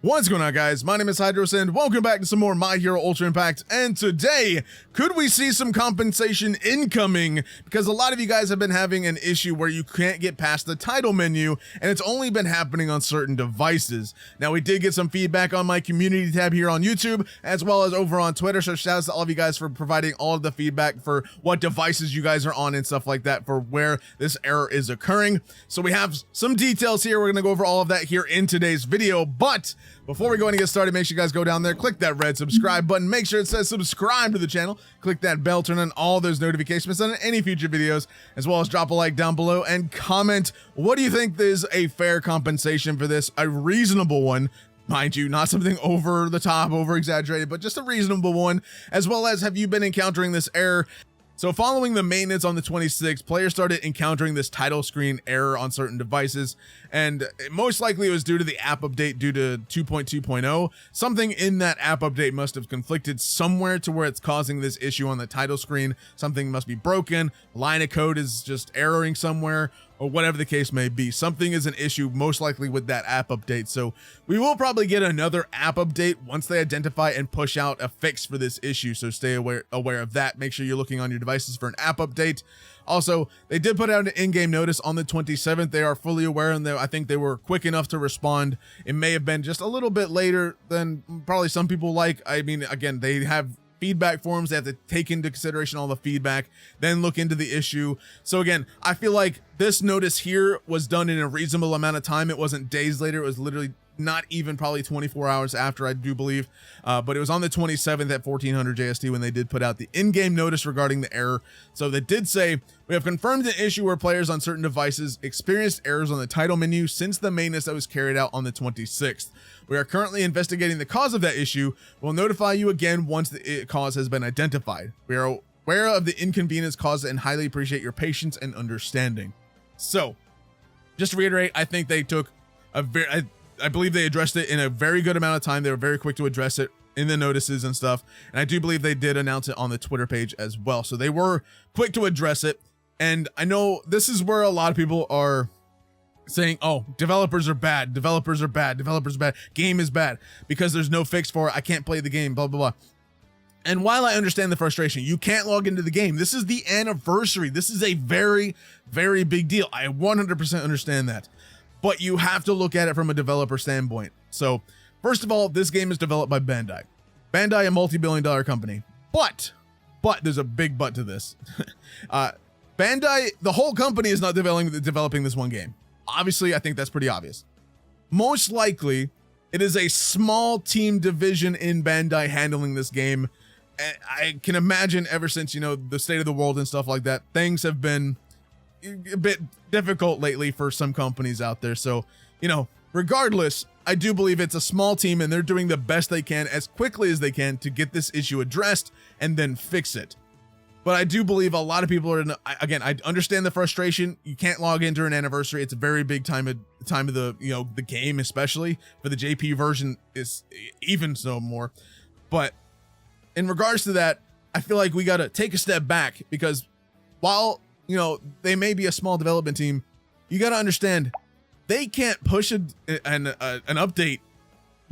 What's going on, guys? My name is Hydros and welcome back to some more My Hero Ultra Impact. And today, could we see some compensation incoming? Because a lot of you guys have been having an issue where you can't get past the title menu, and it's only been happening on certain devices. Now, we did get some feedback on my community tab here on YouTube, as well as over on Twitter, so shout out to all of you guys for providing all of the feedback for what devices you guys are on and stuff like that for where this error is occurring. So we have some details here. We're going to go over all of that here in today's video, but before we go and get started, make sure you guys go down there, click that red subscribe button, make sure it says subscribe to the channel, click that bell, turn on all those notifications on any future videos, as well as drop a like down below and comment, what do you think is a fair compensation for this, a reasonable one, mind you, not something over the top, over exaggerated, but just a reasonable one, as well as have you been encountering this error? So following the maintenance on the 26th, players started encountering this title screen error on certain devices, and most likely it was due to the app update due to 2.2.0. Something in that app update must have conflicted somewhere to where it's causing this issue on the title screen. Something must be broken, line of code is just erroring somewhere, or whatever the case may be. Something is an issue most likely with that app update. So we will probably get another app update once they identify and push out a fix for this issue. So stay aware of that. Make sure you're looking on your devices for an app update. Also, they did put out an in-game notice on the 27th. They are fully aware, and I think they were quick enough to respond. It may have been just a little bit later than probably some people like. I mean, again, they have feedback forms. They have to take into consideration all the feedback, then look into the issue. So again, I feel like this notice here was done in a reasonable amount of time. It wasn't days later. It was literally not even probably 24 hours after, I do believe, but it was on the 27th at 1400 JST when they did put out the in-game notice regarding the error. So they did say, we have confirmed an issue where players on certain devices experienced errors on the title menu since the maintenance that was carried out on the 26th. We are currently investigating the cause of that issue. We'll notify you again once the cause has been identified. We are aware of the inconvenience caused and highly appreciate your patience and understanding. So just to reiterate, I think they took I believe they addressed it in a very good amount of time. They were very quick to address it in the notices and stuff. And I do believe they did announce it on the Twitter page as well. So they were quick to address it. And I know this is where a lot of people are saying, oh, developers are bad, developers are bad, developers are bad, game is bad because there's no fix for it. I can't play the game, blah, blah, blah. And while I understand the frustration, you can't log into the game. This is the anniversary. This is a very, very big deal. I 100% understand that. But you have to look at it from a developer standpoint. So first of all, this game is developed by Bandai. Bandai, a multi-billion-dollar company. But there's a big but to this. Bandai, the whole company is not developing this one game. Obviously, I think that's pretty obvious. Most likely, it is a small team division in Bandai handling this game. I can imagine ever since, you know, the state of the world and stuff like that, things have been a bit difficult lately for some companies out there. So, you know, regardless, I do believe it's a small team and they're doing the best they can as quickly as they can to get this issue addressed and then fix it. But I do believe a lot of people are, again, I understand the frustration. You can't log in during an anniversary. It's a very big time of the, you know, the game, especially for the JP version is even so more. But in regards to that, I feel like we got to take a step back because while, you know, they may be a small development team, you got to understand they can't push an update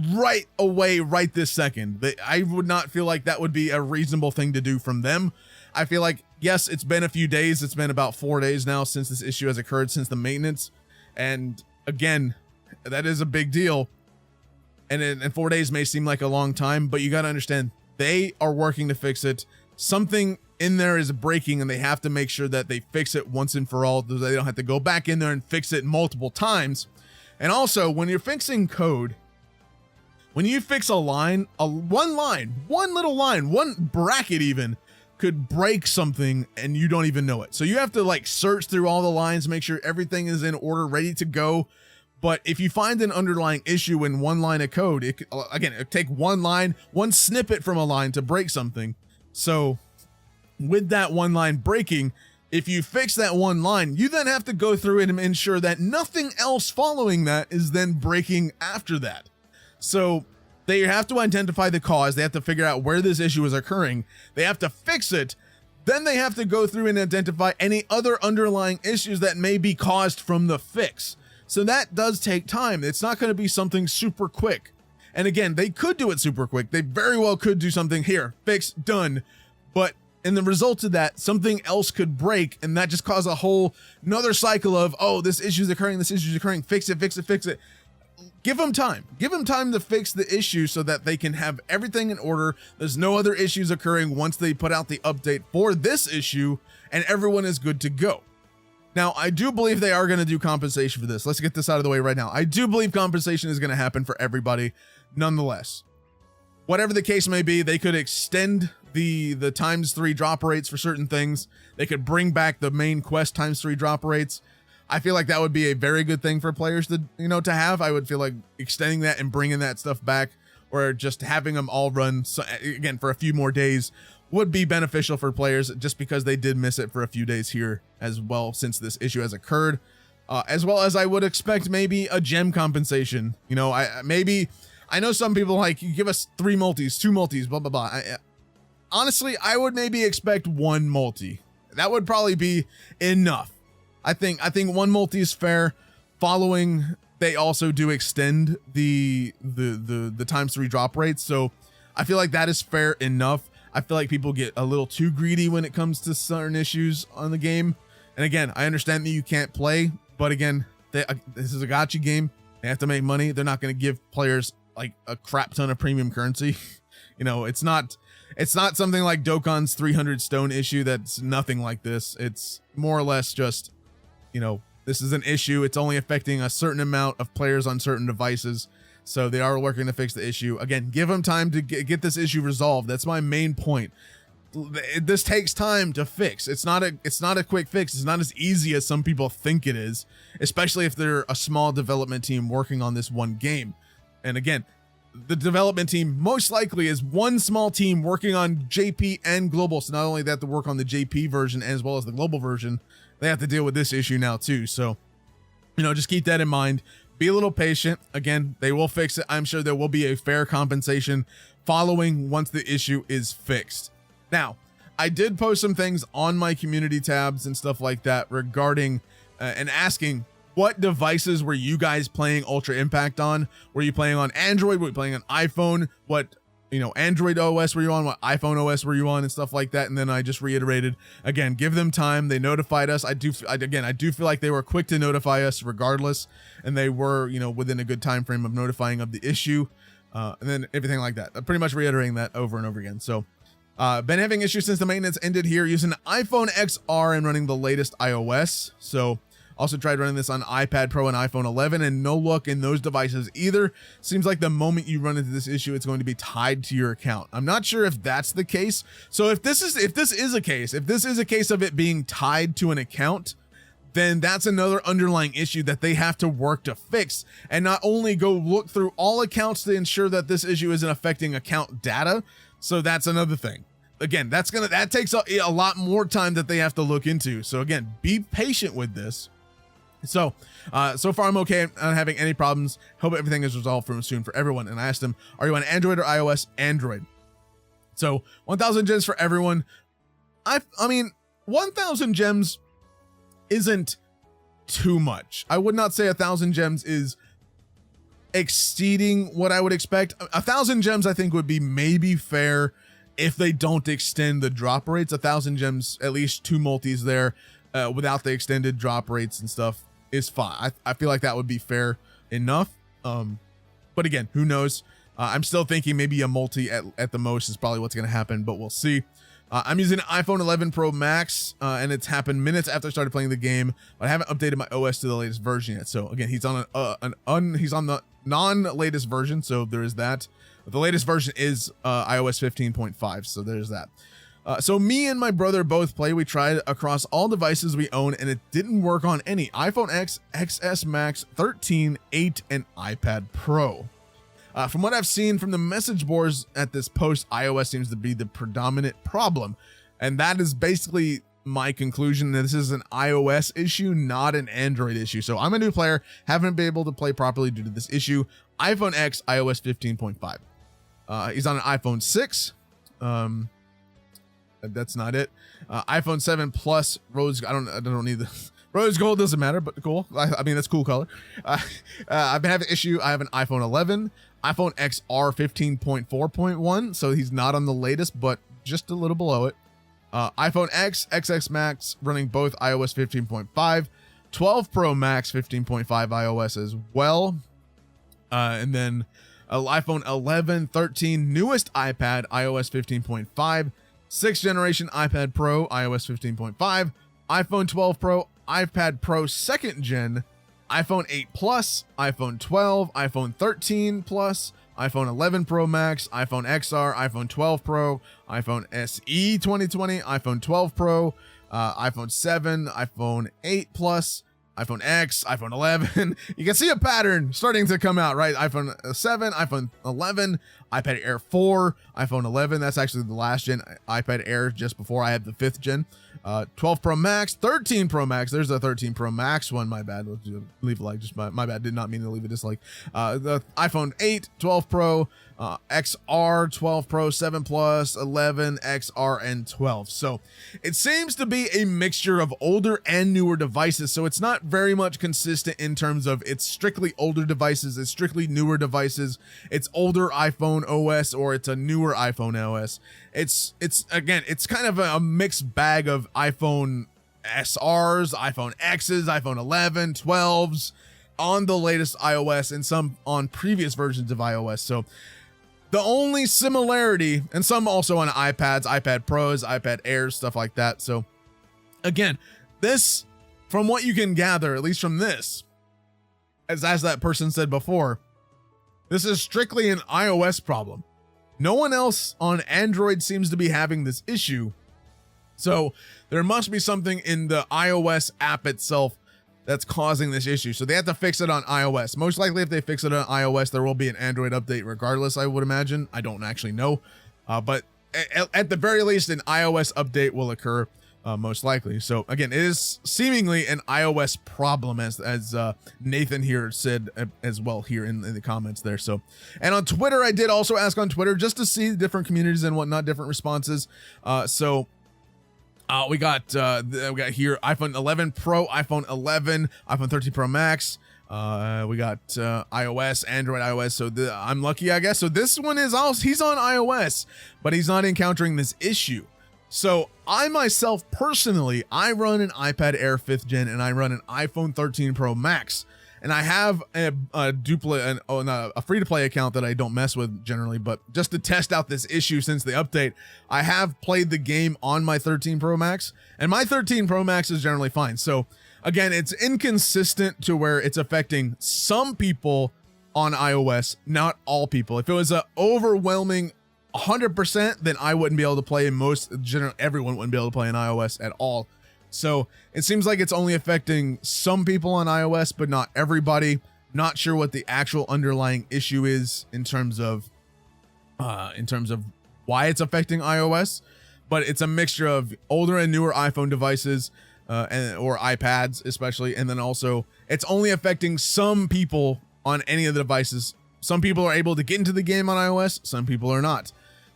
right away, right this second. I would not feel like that would be a reasonable thing to do from them. I feel like, yes, it's been a few days. It's been about 4 days now since this issue has occurred, since the maintenance. And again, that is a big deal. And 4 days may seem like a long time, but you got to understand they are working to fix it. Something in there is breaking and they have to make sure that they fix it once and for all, so they don't have to go back in there and fix it multiple times. And also, when you're fixing code, when you fix a line, one little line, one bracket even could break something and you don't even know it. So you have to like search through all the lines, make sure everything is in order, ready to go. But if you find an underlying issue in one line of code, it take one line, one snippet from a line to break something. So with that one line breaking, if you fix that one line, you then have to go through it and ensure that nothing else following that is then breaking after that. So they have to identify the cause. They have to figure out where this issue is occurring. They have to fix it. Then they have to go through and identify any other underlying issues that may be caused from the fix. So that does take time. It's not going to be something super quick. And again, they could do it super quick. They very well could do something here, fix, done. But in the result of that, something else could break, and that just cause a whole another cycle of, oh, this issue's occurring, fix it, fix it, fix it. Give them time. Give them time to fix the issue so that they can have everything in order. There's no other issues occurring once they put out the update for this issue, and everyone is good to go. Now, I do believe they are going to do compensation for this. Let's get this out of the way right now. I do believe compensation is going to happen for everybody. Nonetheless, whatever the case may be, they could extend the ×3 drop rates for certain things. They could bring back the main quest ×3 drop rates. I feel like that would be a very good thing for players to, to have. I would feel like extending that and bringing that stuff back, or just having them all run, so, again, for a few more days would be beneficial for players, just because they did miss it for a few days here as well since this issue has occurred. As well as I would expect maybe a gem compensation. I know some people like, you give us 3 multis, 2 multis, blah, blah, blah. Honestly, I would maybe expect 1 multi. That would probably be enough. I think 1 multi is fair. Following, they also do extend the ×3 drop rates, so I feel like that is fair enough. I feel like people get a little too greedy when it comes to certain issues on the game. And again, I understand that you can't play, but again, this is a gacha game. They have to make money. They're not going to give players like a crap ton of premium currency. It's not something like Dokkan's 300 stone issue. That's nothing like this. It's more or less just, this is an issue. It's only affecting a certain amount of players on certain devices. So they are working to fix the issue. Again, give them time to get this issue resolved. That's my main point. This takes time to fix. It's not a quick fix. It's not as easy as some people think it is, especially if they're a small development team working on this one game. And again, the development team most likely is one small team working on JP and global. So not only they have to work on the JP version as well as the global version, they have to deal with this issue now too. So, just keep that in mind. Be a little patient. Again, they will fix it. I'm sure there will be a fair compensation following once the issue is fixed. Now, I did post some things on my community tabs and stuff like that regarding and asking, what devices were you guys playing Ultra Impact on? Were you playing on Android? Were you playing on iPhone? What Android OS were you on? What iPhone OS were you on? And stuff like that. And then I just reiterated, again, give them time. They notified us. I do feel like they were quick to notify us regardless. And they were, within a good time frame of notifying of the issue. And then everything like that. I'm pretty much reiterating that over and over again. So, been having issues since the maintenance ended here using iPhone XR and running the latest iOS. So, also tried running this on iPad Pro and iPhone 11, and no luck in those devices either. Seems like the moment you run into this issue, it's going to be tied to your account. I'm not sure if that's the case. So if this is a case of it being tied to an account, then that's another underlying issue that they have to work to fix, and not only go look through all accounts to ensure that this issue isn't affecting account data. So that's another thing. Again, that takes a lot more time that they have to look into. So again, be patient with this. So far I'm okay. I'm not having any problems. Hope everything is resolved soon for everyone. And I asked him, are you on Android or iOS? Android. So 1,000 gems for everyone. I mean, 1,000 gems isn't too much. I would not say 1,000 gems is exceeding what I would expect. 1,000 gems I think would be maybe fair if they don't extend the drop rates. 1,000 gems, at least 2 multis there, without the extended drop rates and stuff, is fine. I feel like that would be fair enough. But again, who knows? I'm still thinking maybe a multi at the most is probably what's going to happen, but we'll see. I'm using an iPhone 11 Pro Max, and it's happened minutes after I started playing the game, but I haven't updated my OS to the latest version yet. So again, he's on he's on the non-latest version, so there is that. The latest version is iOS 15.5, so there's that. So me and my brother both play. We tried across all devices we own, and it didn't work on any iPhone X, XS Max, 13, 8, and iPad Pro. From what I've seen from the message boards at this post, iOS seems to be the predominant problem. And that is basically my conclusion, that this is an iOS issue, not an Android issue. So I'm a new player, haven't been able to play properly due to this issue. iPhone X, iOS 15.5. He's on an iPhone 6. That's not it. iPhone 7 Plus, Rose, I don't need the Rose gold doesn't matter, but cool. I mean, that's cool color. I've been having an issue. I have an iPhone 11, iPhone XR 15.4.1. So he's not on the latest, but just a little below it. iPhone X, XX Max running both iOS 15.5, 12 Pro Max 15.5 iOS as well. And then iPhone 11, 13, newest iPad, iOS 15.5, 6th generation iPad Pro, iOS 15.5, iPhone 12 Pro, iPad Pro 2nd gen, iPhone 8 Plus, iPhone 12, iPhone 13 Plus, iPhone 11 Pro Max, iPhone XR, iPhone 12 Pro, iPhone SE 2020, iPhone 12 Pro, iPhone 7, iPhone 8 Plus, iPhone X, iPhone 11. You can see a pattern starting to come out, right? iPhone 7, iPhone 11, iPad Air 4, iPhone 11. That's actually the last gen iPad Air just before I had the 5th gen. 12 Pro Max, 13 Pro Max. There's a 13 Pro Max one. My bad. Leave a like. Just my bad. Did not mean to leave a dislike. The iPhone 8, 12 Pro, XR, 12 Pro, 7 Plus, 11, XR, and 12. So it seems to be a mixture of older and newer devices. So it's not very much consistent in terms of it's strictly older devices, it's strictly newer devices, it's older iPhone OS, or it's a newer iPhone OS. It's again, it's kind of a mixed bag of iPhone SRs, iPhone X's, iPhone 11, 12s on the latest iOS, and some on previous versions of iOS. So the only similarity, and some also on iPads, iPad Pros, iPad Airs, stuff like that. So again, this, from what you can gather, at least from this, as that person said before, this is strictly an iOS problem. No one else on Android seems to be having this issue. So there must be something in the iOS app itself that's causing this issue. So they have to fix it on iOS. Most likely if they fix it on iOS, there will be an Android update regardless, I would imagine. I don't actually know. But at the very least, an iOS update will occur most likely. So again, it is seemingly an iOS problem, as Nathan here said as well here in the comments there. So, and on Twitter, I did also ask on Twitter just to see different communities and whatnot, different responses. We got here iPhone 11 Pro, iPhone 11, iPhone 13 Pro Max. We got iOS, Android, iOS. So I'm lucky, I guess. So this one is also, he's on iOS, but he's not encountering this issue. So I myself personally, I run an iPad Air 5th gen and I run an iPhone 13 Pro Max. And I have a free-to-play account that I don't mess with generally, but just to test out this issue since the update, I have played the game on my 13 Pro Max, and my 13 Pro Max is generally fine. So again, it's inconsistent to where it's affecting some people on iOS, not all people. If it was an overwhelming 100%, then I wouldn't be able to play, everyone wouldn't be able to play on iOS at all. So it seems like it's only affecting some people on iOS, but not everybody. Not sure what the actual underlying issue is in terms of why it's affecting iOS, but it's a mixture of older and newer iPhone devices or iPads especially, and then also it's only affecting some people on any of the devices. Some people are able to get into the game on iOS, some people are not.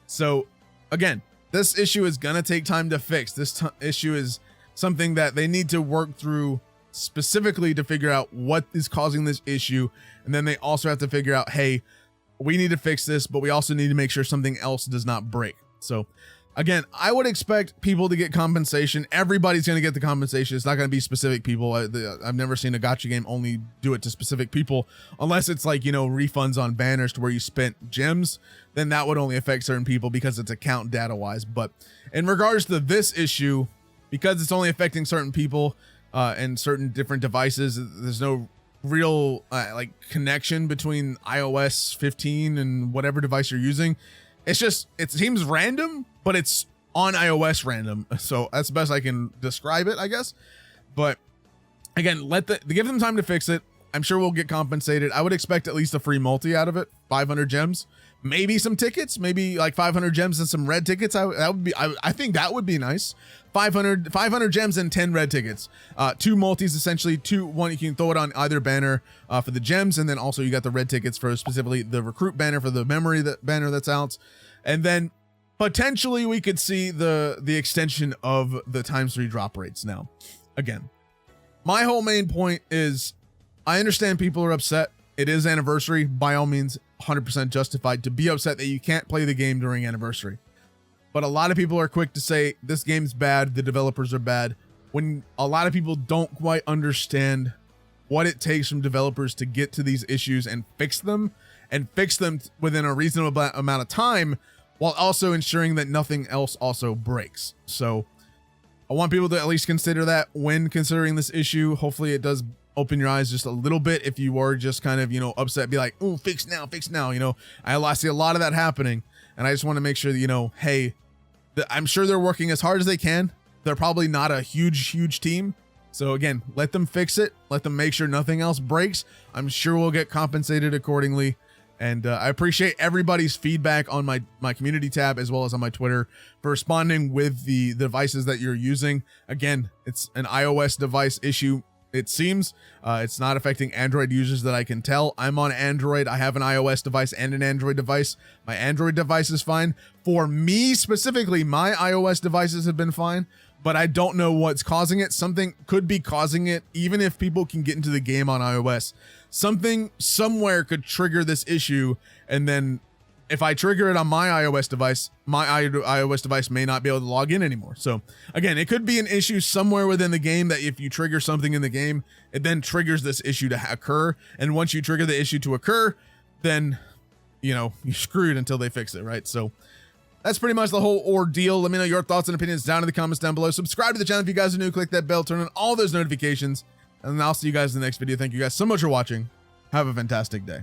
So again, this issue is gonna take time to fix. This issue is something that they need to work through specifically to figure out what is causing this issue. And then they also have to figure out, hey, we need to fix this, but we also need to make sure something else does not break. So again, I would expect people to get compensation. Everybody's going to get the compensation. It's not going to be specific people. I've never seen a gacha game only do it to specific people, unless it's like, refunds on banners to where you spent gems, then that would only affect certain people because it's account data wise. But in regards to this issue, because it's only affecting certain people and certain different devices, there's no real connection between iOS 15 and whatever device you're using. It seems random, but it's on iOS random. So that's the best I can describe it, I guess. But again, give them time to fix it. I'm sure we'll get compensated. I would expect at least a free multi out of it, 500 gems, maybe some tickets, maybe like 500 gems and some red tickets. I think that would be nice. 500 gems and 10 red tickets, 2 multis, essentially one. You can throw it on either banner for the gems. And then also you got the red tickets for specifically the recruit banner for the memory banner that's out. And then potentially we could see the extension of the ×3 drop rates. Now, again, My whole main point is I understand people are upset. It is anniversary, by all means, 100% justified to be upset that you can't play the game during anniversary. But a lot of people are quick to say this game's bad, the developers are bad, when a lot of people don't quite understand what it takes from developers to get to these issues and fix them within a reasonable amount of time, while also ensuring that nothing else also breaks. So I want people to at least consider that when considering this issue. Hopefully it does open your eyes just a little bit. If you are just kind of, you know, upset, be like, oh, fix now, you know. I see a lot of that happening, and I just want to make sure that, you know, hey, I'm sure they're working as hard as they can. They're probably not a huge team. So again, let them fix it. Let them make sure nothing else breaks. I'm sure we'll get compensated accordingly. And I appreciate everybody's feedback on my community tab, as well as on my Twitter, for responding with the devices that you're using. Again, it's an iOS device issue. It seems it's not affecting Android users that I can tell. I'm on Android. I have an iOS device and an Android device. My Android device is fine. For me specifically, my iOS devices have been fine, but I don't know what's causing it. Something could be causing it, even if people can get into the game on iOS. Something somewhere could trigger this issue, and then if I trigger it on my iOS device, my iOS device may not be able to log in anymore. So again, it could be an issue somewhere within the game that if you trigger something in the game, it then triggers this issue to occur. And once you trigger the issue to occur, then, you know, you're screwed until they fix it, right? So that's pretty much the whole ordeal. Let me know your thoughts and opinions down in the comments down below. Subscribe to the channel if you guys are new. Click that bell, turn on all those notifications, and then I'll see you guys in the next video. Thank you guys so much for watching. Have a fantastic day.